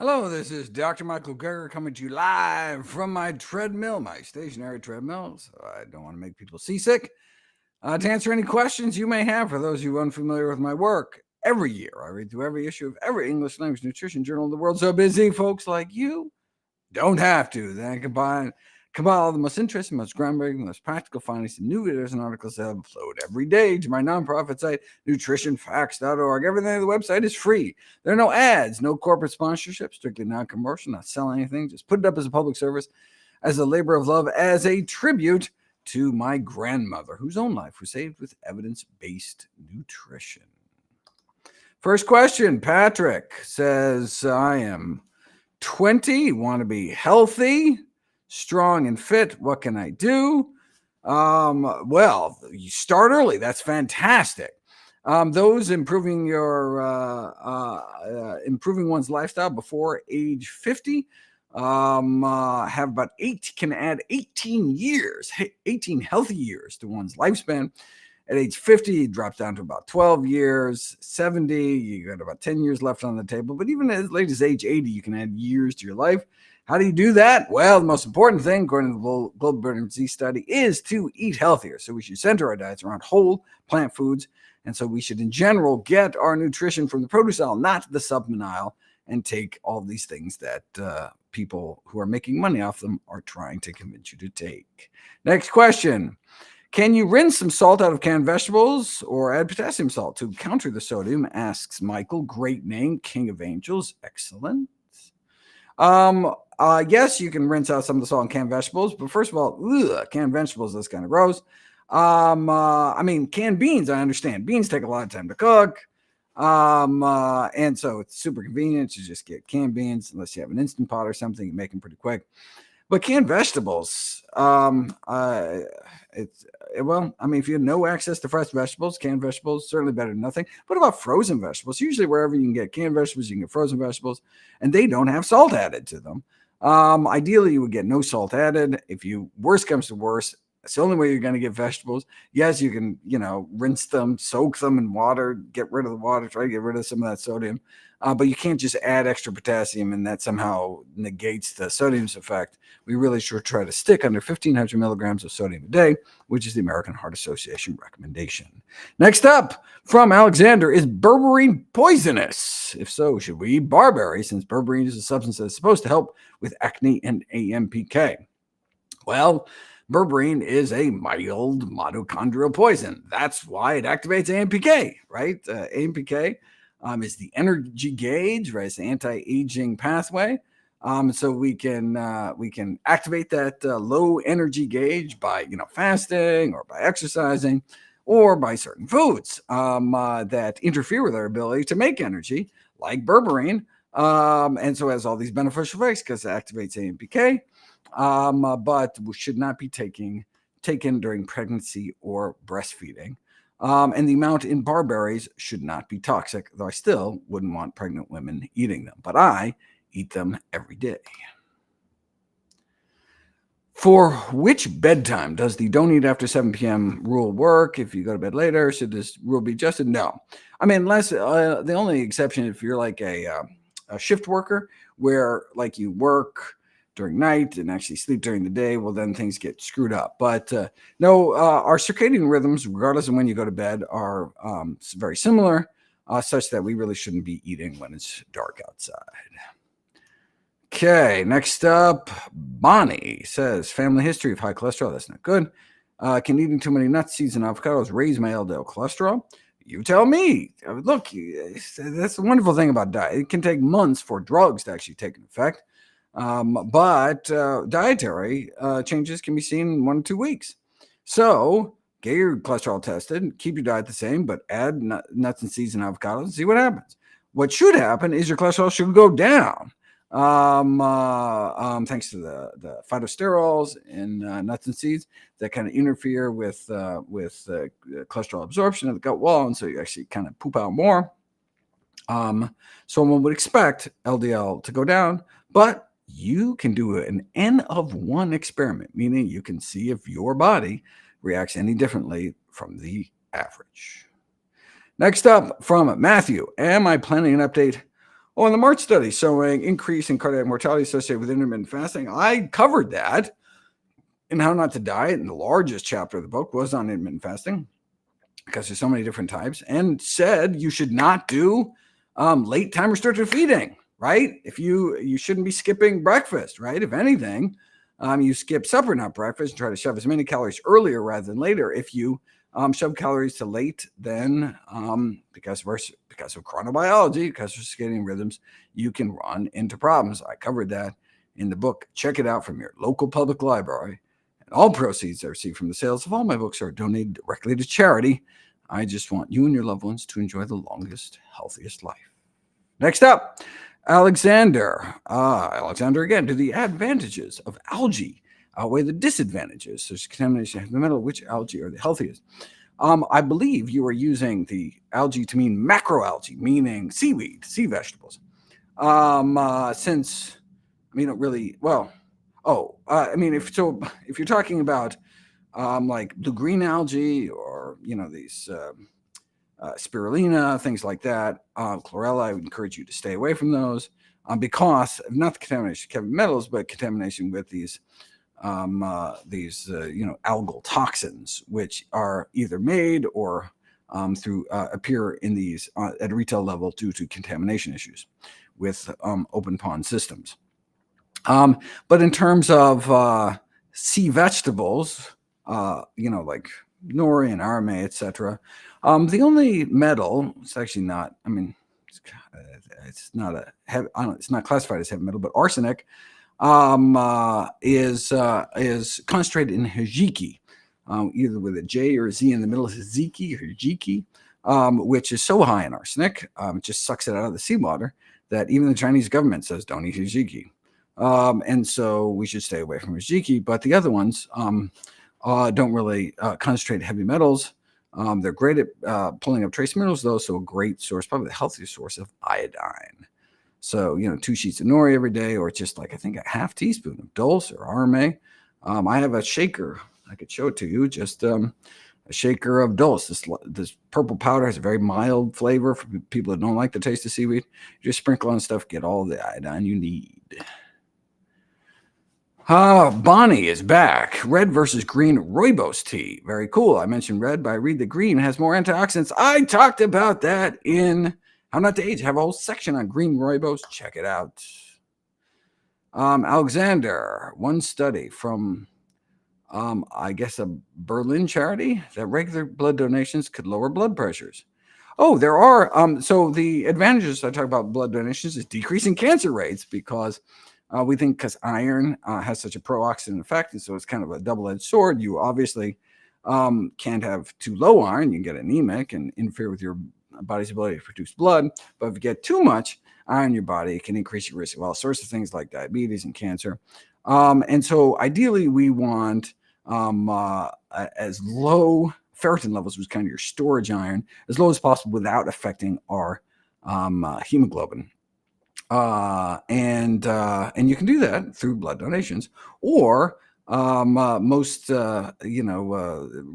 Hello, this is Dr. Michael Greger coming to you live from my treadmill, my stationary treadmill, so I don't want to make people seasick. To answer any questions you may have for those of you unfamiliar with my work, every year I read through every issue of every English language nutrition journal in the world, so busy folks like you don't have to. Then I combine all the most interesting, most groundbreaking, most practical findings and new videos and articles that upload every day to my nonprofit site, nutritionfacts.org. Everything on the website is free. There are no ads, no corporate sponsorship, strictly non-commercial, not selling anything. Just put it up as a public service, as a labor of love, as a tribute to my grandmother, whose own life was saved with evidence-based nutrition. First question, Patrick says, I am 20, want to be healthy, strong and fit. What can I do? Well, you start early. That's fantastic. Those improving improving one's lifestyle before age 50 have about can add 18 healthy years to one's lifespan. At age 50, it drops down to about 12 years. 70, you got about 10 years left on the table. But even as late as age 80, you can add years to your life. How do you do that? Well, the most important thing, according to the Global Burden Disease Study, is to eat healthier. So we should center our diets around whole plant foods. And so we should, in general, get our nutrition from the produce aisle, not the supplement aisle, and take all these things that people who are making money off them are trying to convince you to take. Next question. Can you rinse some salt out of canned vegetables or add potassium salt to counter the sodium? Asks Michael. Great name, King of Angels. Excellent. Yes, you can rinse out some of the salt in canned vegetables, but first of all, canned vegetables, that's kind of gross. I mean, canned beans, I understand. Beans take a lot of time to cook. And so it's super convenient to just get canned beans, unless you have an Instant Pot or something, you make them pretty quick. But canned vegetables, if you have no access to fresh vegetables, canned vegetables, certainly better than nothing. What about frozen vegetables? Usually wherever you can get canned vegetables, you can get frozen vegetables, and they don't have salt added to them. Ideally, you would get no salt added. If worst comes to worst, it's the only way you're going to get vegetables. Yes, you can, rinse them, soak them in water, get rid of the water, try to get rid of some of that sodium. But you can't just add extra potassium and that somehow negates the sodium's effect. We really should try to stick under 1,500 milligrams of sodium a day, which is the American Heart Association recommendation. Next up from Alexander, is berberine poisonous? If so, should we eat barberries, since berberine is a substance that's supposed to help with acne and AMPK? Well, berberine is a mild mitochondrial poison. That's why it activates AMPK, right? AMPK is the energy gauge, right? It's the anti-aging pathway. So we can activate that low energy gauge by fasting or by exercising or by certain foods that interfere with our ability to make energy, like berberine. And so it has all these beneficial effects because it activates AMPK. But we should not be taken during pregnancy or breastfeeding. And the amount in barberries should not be toxic, though I still wouldn't want pregnant women eating them. But I eat them every day. For which bedtime does the don't eat after 7 p.m. rule work? If you go to bed later, should this rule be adjusted? No. I mean, unless the only exception if you're like a shift worker where like you work during night and actually sleep during the day, well, then things get screwed up. But no, our circadian rhythms, regardless of when you go to bed, are very similar, such that we really shouldn't be eating when it's dark outside. Okay, next up, Bonnie says, family history of high cholesterol. That's not good. Can eating too many nuts, seeds, and avocados raise my LDL cholesterol? You tell me. Look, that's the wonderful thing about diet. It can take months for drugs to actually take an effect. But dietary changes can be seen in 1 to 2 weeks. So get your cholesterol tested, keep your diet the same, but add nuts and seeds and avocados and see what happens. What should happen is your cholesterol should go down. Thanks to the phytosterols in nuts and seeds that kind of interfere with cholesterol absorption of the gut wall, and so you actually kind of poop out more. So one would expect LDL to go down, but you can do an N of 1 experiment, meaning you can see if your body reacts any differently from the average. Next up from Matthew, am I planning an update Oh, in the March study showing increase in cardiac mortality associated with intermittent fasting, I covered that in How Not to Diet, and the largest chapter of the book was on intermittent fasting because there's so many different types, and said you should not do late time restricted feeding, right? If you shouldn't be skipping breakfast, right? If anything, you skip supper, not breakfast, and try to shove as many calories earlier rather than later. If you shove calories to late, then because of chronobiology, because of circadian rhythms, you can run into problems. I covered that in the book. Check it out from your local public library. And all proceeds I receive from the sales of all my books are donated directly to charity. I just want you and your loved ones to enjoy the longest, healthiest life. Next up, Alexander. Alexander again. Do the advantages of algae outweigh the disadvantages? There's contamination in the middle. Which algae are the healthiest? I believe you are using the algae to mean macroalgae, meaning seaweed, sea vegetables. Since I don't really if you're talking about like blue-green algae or these spirulina, things like that, chlorella, I would encourage you to stay away from those because of not the contamination of heavy metals, but contamination with these algal toxins, which are either made or appear in these at a retail level due to contamination issues with open pond systems. But in terms of sea vegetables, like nori and arame, etc., the only metal, it's actually not, it's not it's not classified as heavy metal, but arsenic is concentrated in hijiki, either with a J or a Z in the middle, hijiki or hijiki, which is so high in arsenic, it just sucks it out of the seawater that even the Chinese government says don't eat hijiki. And so we should stay away from hijiki, but the other ones don't really concentrate heavy metals. They're great at pulling up trace minerals, though, so a great source, probably the healthiest source of iodine. So, 2 sheets of nori every day, or just like, I think, a half teaspoon of dulse or arame. I have a shaker. I could show it to you, just a shaker of dulse. This purple powder has a very mild flavor for people that don't like the taste of seaweed. Just sprinkle on stuff, get all the iodine you need. Bonnie is back. Red versus green rooibos tea. Very cool. I mentioned red, but I read that green has more antioxidants. I talked about that in How Not to Age. I have a whole section on green rooibos. Check it out. Alexander, one study from, I guess, a Berlin charity that regular blood donations could lower blood pressures. Oh, there are. So the advantages I talk about blood donations is decreasing cancer rates because we think because iron has such a pro-oxidant effect, and so it's kind of a double-edged sword. You obviously can't have too low iron. You can get anemic and interfere with your body's ability to produce blood. But if you get too much iron in your body, it can increase your risk of all sorts of things like diabetes and cancer. And so ideally, we want as low ferritin levels, which is kind of your storage iron, as low as possible without affecting our hemoglobin. And you can do that through blood donations, or most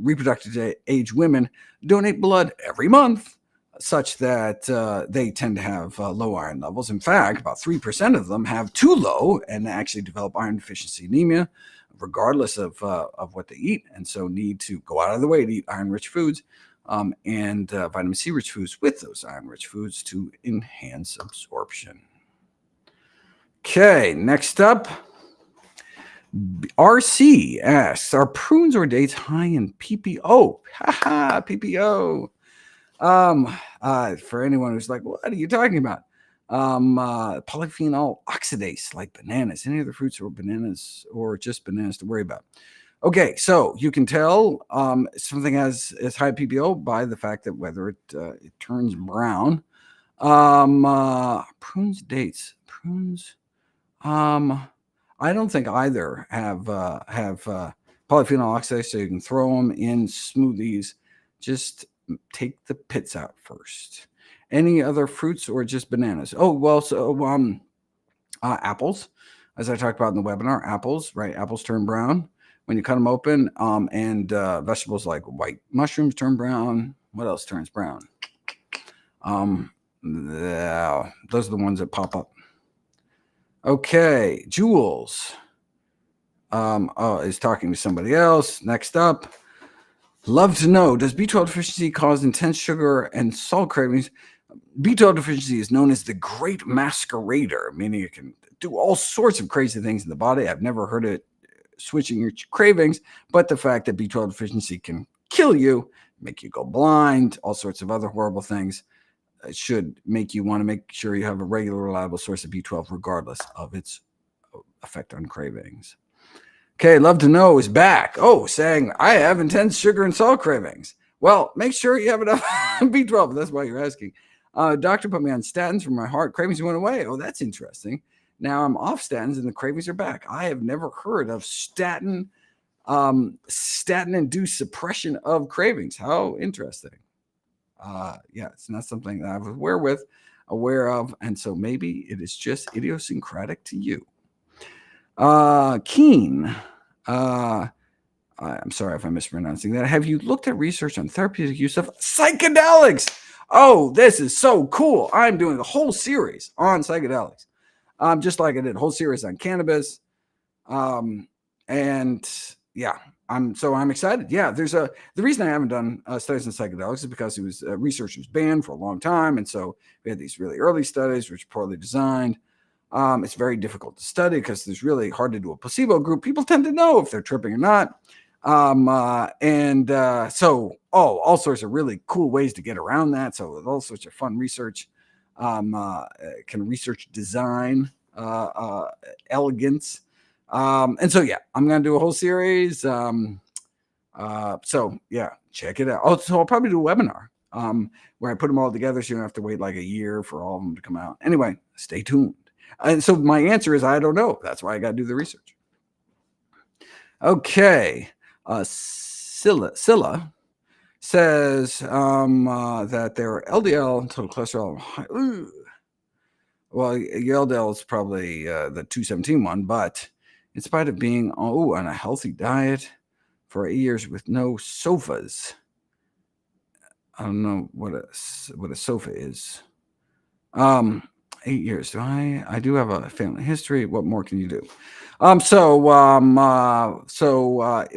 reproductive age women donate blood every month, such that they tend to have low iron levels. In fact, about 3% of them have too low and actually develop iron deficiency anemia, regardless of what they eat, and so need to go out of the way to eat iron-rich foods and vitamin C-rich foods with those iron-rich foods to enhance absorption. Okay, next up, RC asks, are prunes or dates high in PPO? Haha, PPO. For anyone who's like, what are you talking about? Polyphenol oxidase, like bananas, any other fruits or bananas, or just bananas to worry about. Okay, so you can tell something has high PPO by the fact that whether it turns brown. Prunes, dates, prunes. I don't think either have polyphenol oxidase, so you can throw them in smoothies. Just take the pits out first. Any other fruits or just bananas? Oh, well, so apples, as I talked about in the webinar, apples, right? Apples turn brown when you cut them open, and vegetables like white mushrooms turn brown. What else turns brown? Those are the ones that pop up. Okay, Jules is talking to somebody else. Next up, love to know, does B12 deficiency cause intense sugar and salt cravings? B12 deficiency is known as the great masquerader, meaning it can do all sorts of crazy things in the body. I've never heard it switching your cravings, but the fact that B12 deficiency can kill you, make you go blind, all sorts of other horrible things, should make you want to make sure you have a regular, reliable source of B12, regardless of its effect on cravings. Okay, love to know is back. Oh, saying, I have intense sugar and salt cravings. Well, make sure you have enough B12. That's why you're asking. Doctor put me on statins for my heart. Cravings went away. Oh, that's interesting. Now I'm off statins and the cravings are back. I have never heard of statin-induced suppression of cravings. How interesting. Yeah, it's not something that I was aware of, and so maybe it is just idiosyncratic to you. Keen, I'm sorry if I'm mispronouncing that. Have you looked at research on therapeutic use of psychedelics? Oh, this is so cool. I'm doing a whole series on psychedelics, just like I did a whole series on cannabis. And yeah, I'm excited. Yeah, the reason I haven't done studies on psychedelics is because research was banned for a long time. And so we had these really early studies, which were poorly designed. It's very difficult to study because it's really hard to do a placebo group. People tend to know if they're tripping or not. So all sorts of really cool ways to get around that. So all sorts of fun research, research design, elegance. And so, yeah, I'm going to do a whole series. So yeah, check it out. Oh, so I'll probably do a webinar, where I put them all together. So you don't have to wait like a year for all of them to come out. Anyway, stay tuned. And so my answer is, I don't know. That's why I got to do the research. Okay. Scylla says that their LDL total cholesterol. Well, your LDL is probably the 217 one, but in spite of being on a healthy diet for 8 years with no sofas, I don't know what a sofa is. 8 years. I do have a family history. What more can you do? So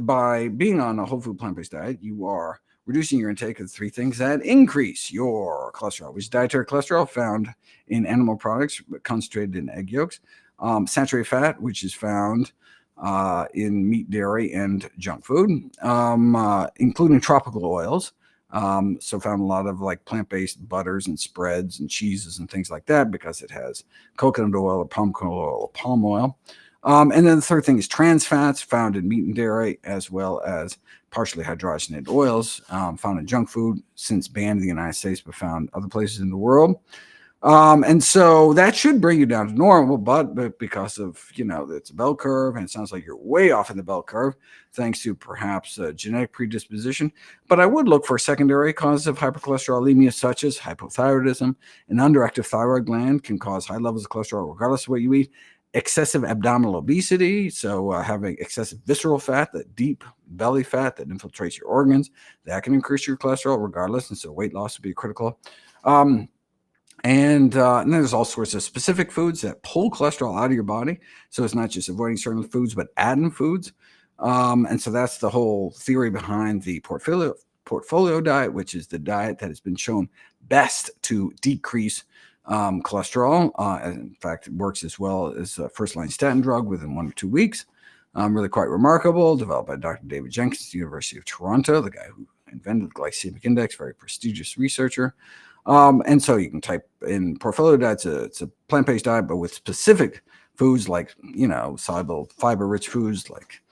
by being on a whole food plant-based diet, you are reducing your intake of 3 things that increase your cholesterol, which is dietary cholesterol found in animal products, but concentrated in egg yolks, saturated fat, which is found in meat, dairy, and junk food, including tropical oils. So found a lot of like plant-based butters and spreads and cheeses and things like that because it has coconut oil or palm oil. And then the third thing is trans fats found in meat and dairy, as well as partially hydrogenated oils found in junk food, since banned in the United States, but found other places in the world. And so that should bring you down to normal, but because of, it's a bell curve, and it sounds like you're way off in the bell curve, thanks to perhaps a genetic predisposition. But I would look for secondary causes of hypercholesterolemia, such as hypothyroidism. An underactive thyroid gland can cause high levels of cholesterol regardless of what you eat. Excessive abdominal obesity, so having excessive visceral fat, that deep belly fat that infiltrates your organs, that can increase your cholesterol regardless, and so weight loss would be critical. And then there's all sorts of specific foods that pull cholesterol out of your body. So it's not just avoiding certain foods, but adding foods. And so that's the whole theory behind the portfolio diet, which is the diet that has been shown best to decrease cholesterol. In fact, it works as well as a first-line statin drug within 1 or 2 weeks. Really quite remarkable. Developed by Dr. David Jenkins, University of Toronto, the guy who invented the glycemic index, very prestigious researcher. And so you can type in portfolio diet. It's a plant-based diet, but with specific foods like, soluble fiber-rich foods like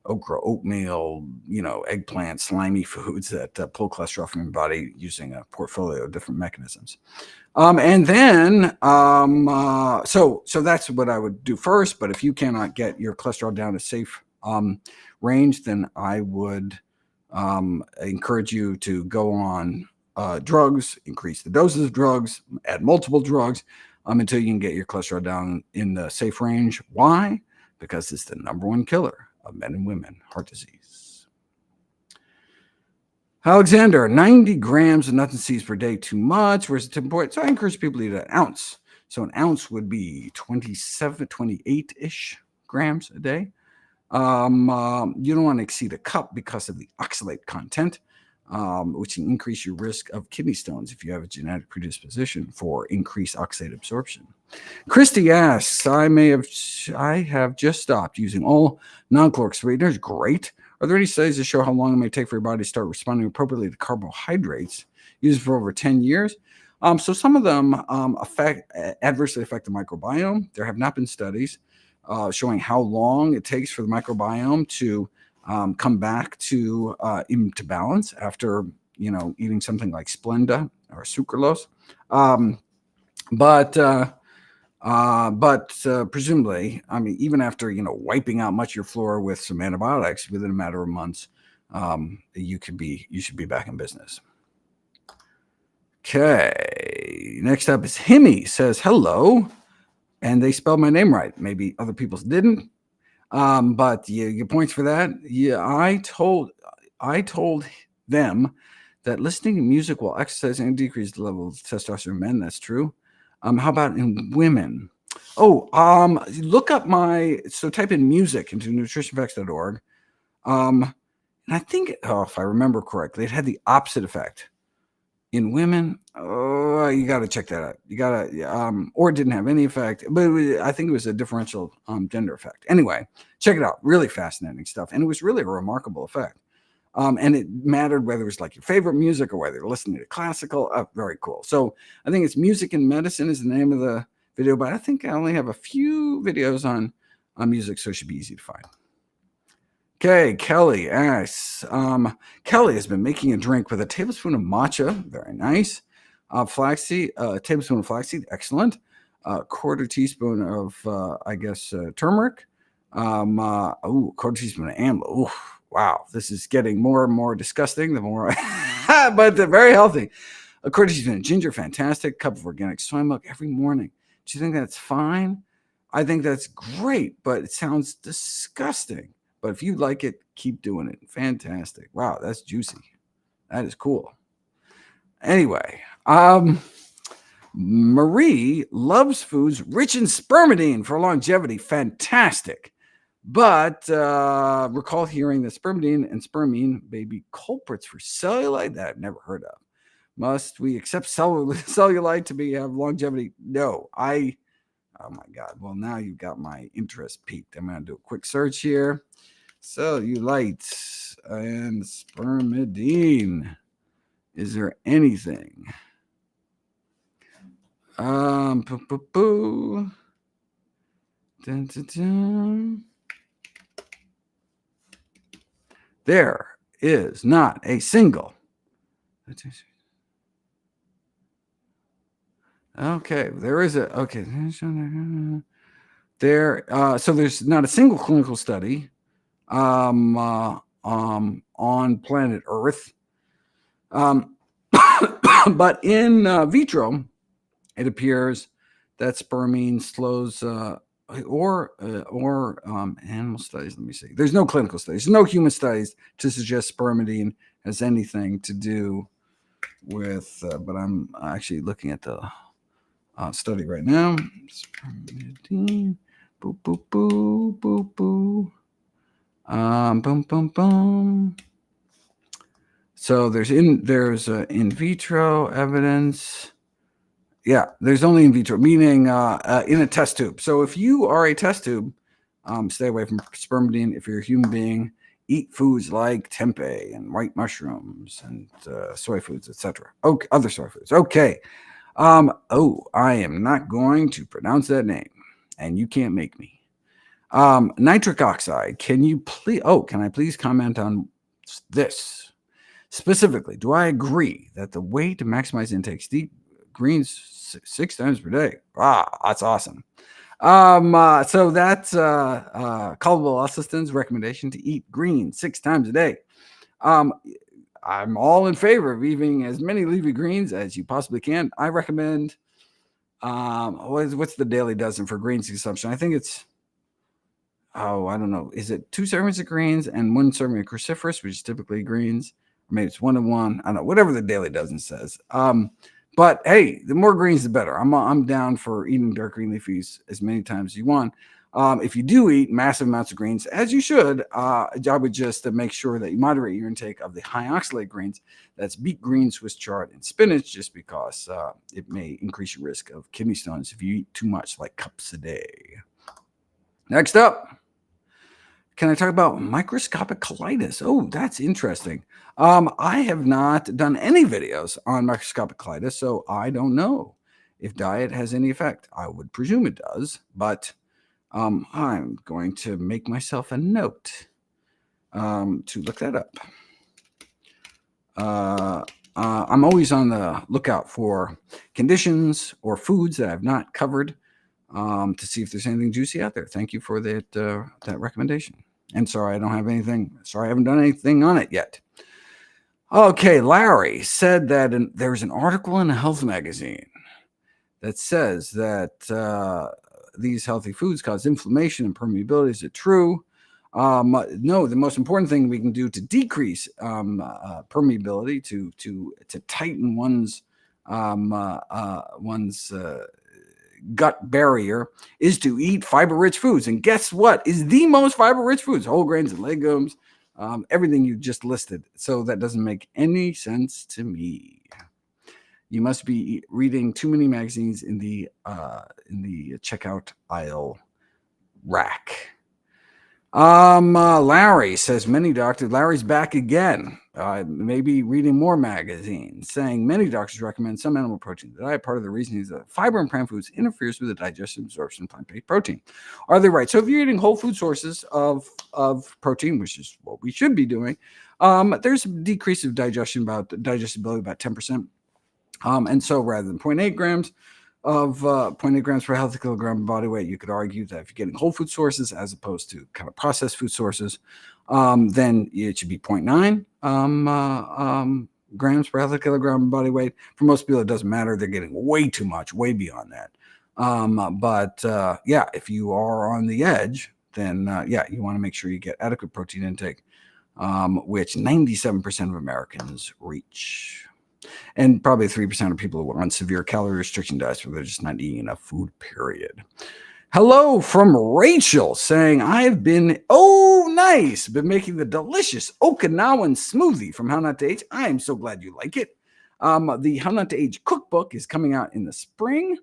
okra, oatmeal, eggplant, slimy foods that pull cholesterol from your body using a portfolio of different mechanisms. And then, so that's what I would do first. But if you cannot get your cholesterol down to safe range, then I would encourage you to go on drugs, increase the doses of drugs, add multiple drugs until you can get your cholesterol down in the safe range. Why? Because it's the #1 killer of men and women, heart disease. Alexander, 90 grams of nuts and seeds per day, too much. Where's the tipping point? So I encourage people to eat an ounce. So an ounce would be 28-ish grams a day. You don't want to exceed a cup because of the oxalate content, which can increase your risk of kidney stones if you have a genetic predisposition for increased oxalate absorption. Christy asks, I have just stopped using all non-caloric sweeteners. Great. Are there any studies that show how long it may take for your body to start responding appropriately to carbohydrates used for over 10 years? So some of them adversely affect the microbiome. There have not been studies showing how long it takes for the microbiome to come back into balance after eating something like Splenda or sucralose. But presumably, I mean, even after wiping out much of your flora with some antibiotics, within a matter of months, you should be back in business. Okay, next up is Himmy says hello, and they spelled my name right. Maybe other people's didn't, but you get points for that. Yeah, I told them that listening to music while exercising decreases the level of testosterone in men. That's true. How about in women? Look up type in music into nutritionfacts.org. And I think, if I remember correctly, it had the opposite effect. In women, you got to check that out. You got to, or it didn't have any effect, but I think it was a differential gender effect. Anyway, check it out. Really fascinating stuff. And it was really a remarkable effect. And it mattered whether it was like your favorite music or whether you're listening to classical. Very cool. So I think it's Music and Medicine is the name of the video, but I think I only have a few videos on music, so it should be easy to find. Okay, Kelly asks, Kelly has been making a drink with a tablespoon of matcha. Very nice. Flaxseed, a tablespoon of flaxseed. Excellent. Quarter teaspoon of, turmeric. Quarter teaspoon of amla. Ooh. Wow, this is getting more and more disgusting the more but they're very healthy. A quarter teaspoon of ginger, fantastic. Cup of organic soy milk every morning. Do you think that's fine? I think that's great, but it sounds disgusting. But if you like it, keep doing it. Fantastic. Wow, that's juicy. That is cool. Anyway, Marie loves foods rich in spermidine for longevity. Fantastic. But recall hearing that spermidine and spermine may be culprits for cellulite that I've never heard of. Must we accept cellulite to have longevity? No. Oh my God. Well, now you've got my interest peaked. I'm going to do a quick search here. Cellulite and spermidine. Is there anything? Dun, dun, dun. There is not a single. Okay, there is a. Okay, there. So there's not a single clinical study, on planet Earth, but in vitro, it appears that spermine slows. Or animal studies. Let me see. There's no clinical studies, no human studies to suggest spermidine has anything to do with. But I'm actually looking at the study right now. Spermidine. Boop boop boop boop boop. Boom boom boom. So there's in vitro evidence. Yeah, there's only in vitro, meaning in a test tube. So if you are a test tube, stay away from spermidine. If you're a human being, eat foods like tempeh and white mushrooms and soy foods, etc. Okay, other soy foods. Okay. I am not going to pronounce that name, and you can't make me. Nitric oxide. Can I please comment on this? Specifically, do I agree that the way to maximize intake greens 6 times per day? Wow, that's awesome. So that's Caldwell Esselstyn's recommendation to eat greens 6 times a day. I'm all in favor of eating as many leafy greens as you possibly can. I recommend what's the daily dozen for greens consumption? I think it's I don't know. Is it 2 servings of greens and 1 serving of cruciferous, which is typically greens? maybe it's 1 to 1. I don't know, whatever the Daily Dozen says. But hey, the more greens, the better. I'm down for eating dark green leafies as many times as you want. If you do eat massive amounts of greens, as you should, I would just make sure that you moderate your intake of the high oxalate greens. That's beet, green, Swiss chard, and spinach, just because it may increase your risk of kidney stones if you eat too much, like cups a day. Next up, can I talk about microscopic colitis? Oh, that's interesting. I have not done any videos on microscopic colitis, so I don't know if diet has any effect. I would presume it does, but I'm going to make myself a note to look that up. I'm always on the lookout for conditions or foods that I've not covered to see if there's anything juicy out there. Thank you for that recommendation. And sorry, I don't have anything. Sorry, I haven't done anything on it yet. Okay, Larry said that there's an article in a health magazine that says that these healthy foods cause inflammation and permeability. Is it true? No, the most important thing we can do to decrease permeability, to tighten one's gut barrier, is to eat fiber-rich foods. And guess what is the most fiber-rich foods? Whole grains and legumes, everything you just listed. So that doesn't make any sense to me. You must be reading too many magazines in the checkout aisle rack. Larry says many doctors. Larry's back again. Maybe reading more magazines, saying many doctors recommend some animal protein in the diet. Part of the reason is that fiber in plant foods interferes with the digestion and absorption of plant-based protein. Are they right? So if you're eating whole food sources of protein, which is what we should be doing, there's a decrease of digestibility about 10%. And so rather than 0.8 grams of 0.8 grams per healthy kilogram of body weight, you could argue that if you're getting whole food sources as opposed to kind of processed food sources, then it should be 0.9 grams per healthy kilogram of body weight. For most people, it doesn't matter. They're getting way too much, way beyond that. Yeah, if you are on the edge, then you want to make sure you get adequate protein intake, which 97% of Americans reach. And probably 3% of people who are on severe calorie restriction diets where they're just not eating enough food, period. Hello from Rachel saying, I've been making the delicious Okinawan Smoothie from How Not to Age. I am so glad you like it. The How Not to Age Cookbook is coming out in the spring.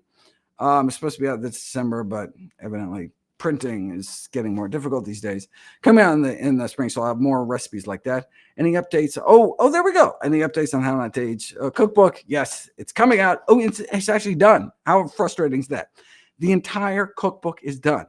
It's supposed to be out this December, but evidently printing is getting more difficult these days. Coming out in the spring, so I'll have more recipes like that. Any updates? Oh, there we go. Any updates on How Not to Age Cookbook? Yes, it's coming out. Oh, it's actually done. How frustrating is that? The entire cookbook is done.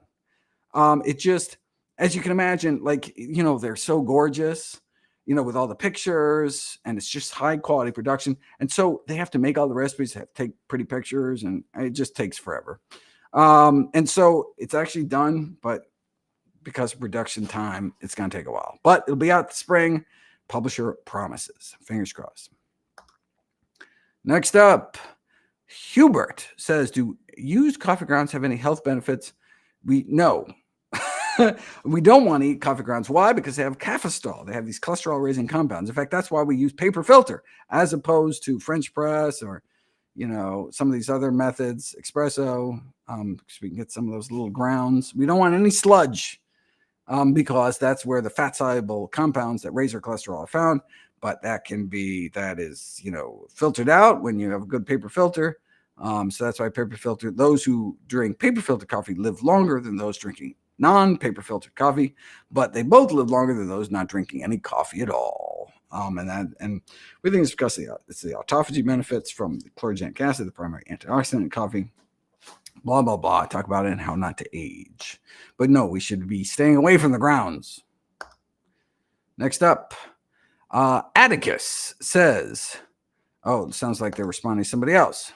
It just, as you can imagine, they're so gorgeous, with all the pictures, and it's just high quality production. And so they have to make all the recipes, have to take pretty pictures, and it just takes forever. And so it's actually done, but because of production time, it's going to take a while. But it'll be out this spring. Publisher promises. Fingers crossed. Next up, Hubert says, do used coffee grounds have any health benefits? No. We don't want to eat coffee grounds. Why? Because they have cafestol. They have these cholesterol-raising compounds. In fact, that's why we use paper filter as opposed to French press or some of these other methods, espresso, because we can get some of those little grounds. We don't want any sludge because that's where the fat-soluble compounds that raise our cholesterol are found. But that is filtered out when you have a good paper filter. So that's why paper filter, those who drink paper filter coffee live longer than those drinking non-paper filtered coffee, but they both live longer than those not drinking any coffee at all. And we think it's because it's the autophagy benefits from the chlorogenic acid, the primary antioxidant in coffee. Blah, blah, blah. I talk about it and how not to age. But no, we should be staying away from the grounds. Next up, Atticus says, it sounds like they're responding to somebody else.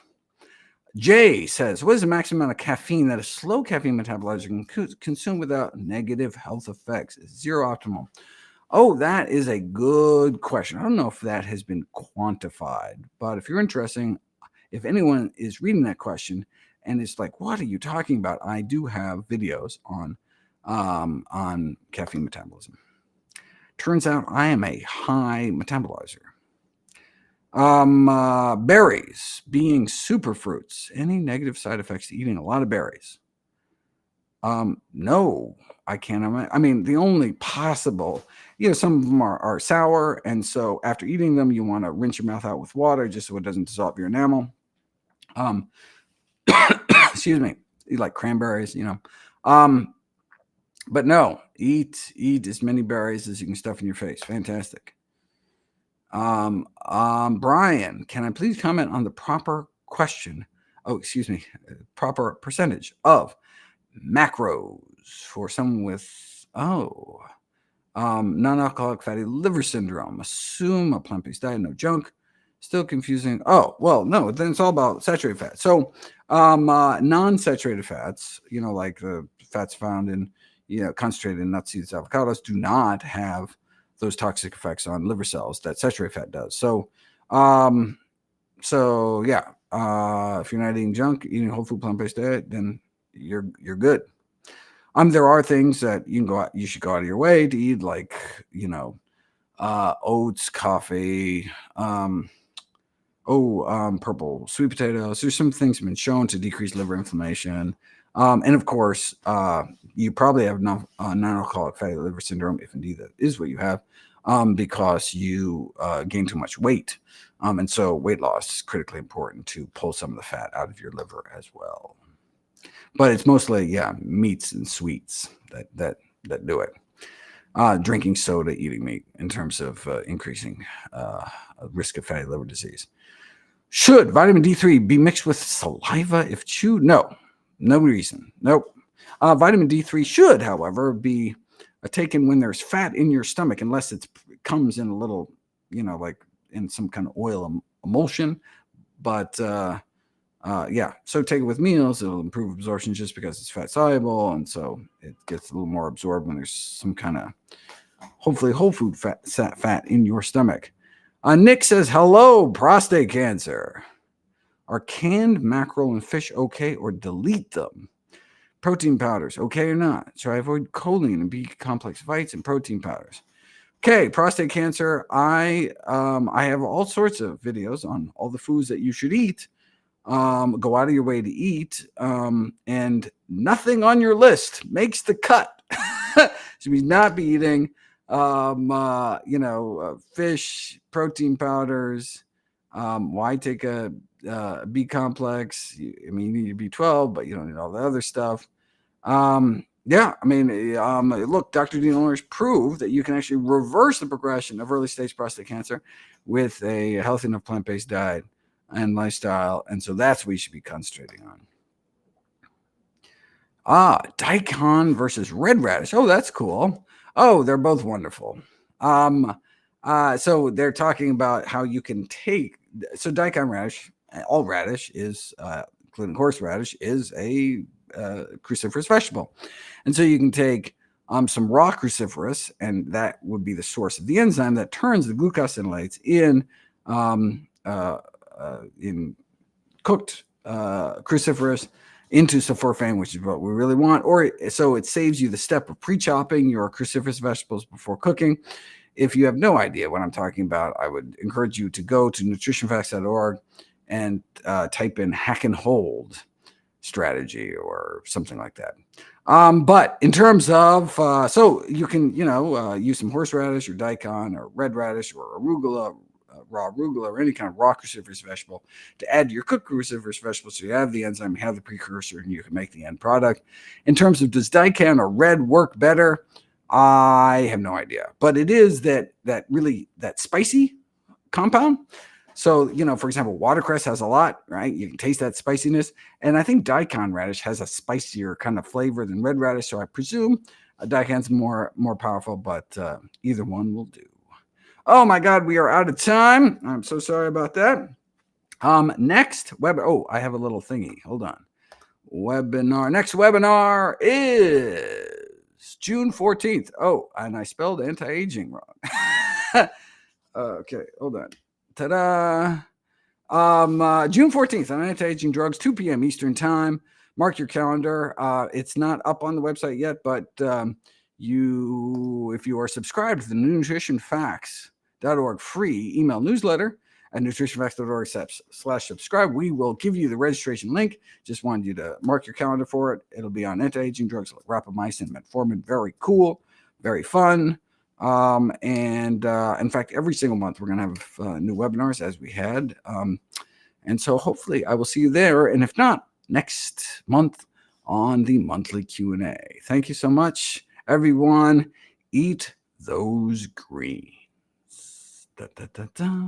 Jay says, what is the maximum amount of caffeine that a slow caffeine metabolizer can consume without negative health effects? Is zero optimal? Oh, that is a good question. I don't know if that has been quantified, but if you're interested, if anyone is reading that question and it's like, what are you talking about? I do have videos on caffeine metabolism. Turns out I am a high metabolizer. Berries being superfruits. Any negative side effects to eating a lot of berries? No, I can't imagine. I mean, the only possible, some of them are sour, and so after eating them, you want to rinse your mouth out with water just so it doesn't dissolve your enamel. Excuse me. You like cranberries, but no, eat as many berries as you can stuff in your face. Fantastic. Brian, can I please comment on the proper question? Oh, excuse me, proper percentage of macros for someone with non-alcoholic fatty liver syndrome. Assume a plant-based diet, no junk. Still confusing. Oh, well, no, then it's all about saturated fat. So non-saturated fats, like the fats found in, concentrated in nuts, seeds, avocados, do not have those toxic effects on liver cells that saturated fat does. So, yeah, if you're not eating junk, eating a whole food plant-based diet, then you're good. There are things that you should go out of your way to eat, like, oats, coffee, purple sweet potatoes. There's some things that have been shown to decrease liver inflammation. And of course, you probably have non-alcoholic fatty liver syndrome, if indeed that is what you have, because you gain too much weight. And so weight loss is critically important to pull some of the fat out of your liver as well. But it's mostly, meats and sweets that do it. Drinking soda, eating meat, in terms of increasing risk of fatty liver disease. Should vitamin D3 be mixed with saliva if chewed? No reason. Nope. Vitamin D3 should, however, be taken when there's fat in your stomach, unless it comes in a little, like in some kind of oil emulsion. But so take it with meals. It'll improve absorption just because it's fat soluble, and so it gets a little more absorbed when there's some kind of, hopefully, whole food fat in your stomach. Nick says, hello, prostate cancer. Are canned mackerel and fish okay, or delete them? Protein powders, okay or not? Should I avoid choline and B-complex vites and protein powders? Okay, prostate cancer. I have all sorts of videos on all the foods that you should eat. Go out of your way to eat, and nothing on your list makes the cut. Should we not be eating fish, protein powders? Why take a B complex? You need B12, but you don't need all the other stuff. Look, Dr. Dean Ollers proved that you can actually reverse the progression of early stage prostate cancer with a healthy enough plant-based diet and lifestyle, and so that's what you should be concentrating on. Daikon versus red radish. Oh, that's cool. Oh, they're both wonderful. So they're talking about how you can take, so daikon radish, all radish is, including horseradish, is a cruciferous vegetable. And so you can take some raw cruciferous, and that would be the source of the enzyme that turns the glucosinolates in cooked cruciferous into sulforaphane, which is what we really want. Or so it saves you the step of pre-chopping your cruciferous vegetables before cooking. If you have no idea what I'm talking about, I would encourage you to go to nutritionfacts.org and type in hack and hold strategy or something like that. But in terms of, so you can, use some horseradish or daikon or red radish or arugula, raw arugula, or any kind of raw cruciferous vegetable to add to your cooked cruciferous vegetables. So you have the enzyme, you have the precursor, and you can make the end product. In terms of does daikon or red work better, I have no idea. But it is that spicy compound. So, for example, watercress has a lot, right? You can taste that spiciness. And I think daikon radish has a spicier kind of flavor than red radish. So I presume daikon's more powerful, but either one will do. Oh my God, we are out of time. I'm so sorry about that. Next I have a little thingy. Hold on. Next webinar is June 14th. Oh, and I spelled anti-aging wrong. Okay, hold on. Ta-da. June 14th on anti-aging drugs, 2 p.m. Eastern time. Mark your calendar. It's not up on the website yet, but if you are subscribed to the nutritionfacts.org free email newsletter, at nutritionfacts.org/subscribe. We will give you the registration link. Just wanted you to mark your calendar for it. It'll be on anti-aging drugs like rapamycin, metformin. Very cool, very fun. In fact, every single month we're going to have new webinars as we had. And so hopefully I will see you there. And if not, next month on the monthly Q&A. Thank you so much, everyone. Eat those greens. Da, da, da, da.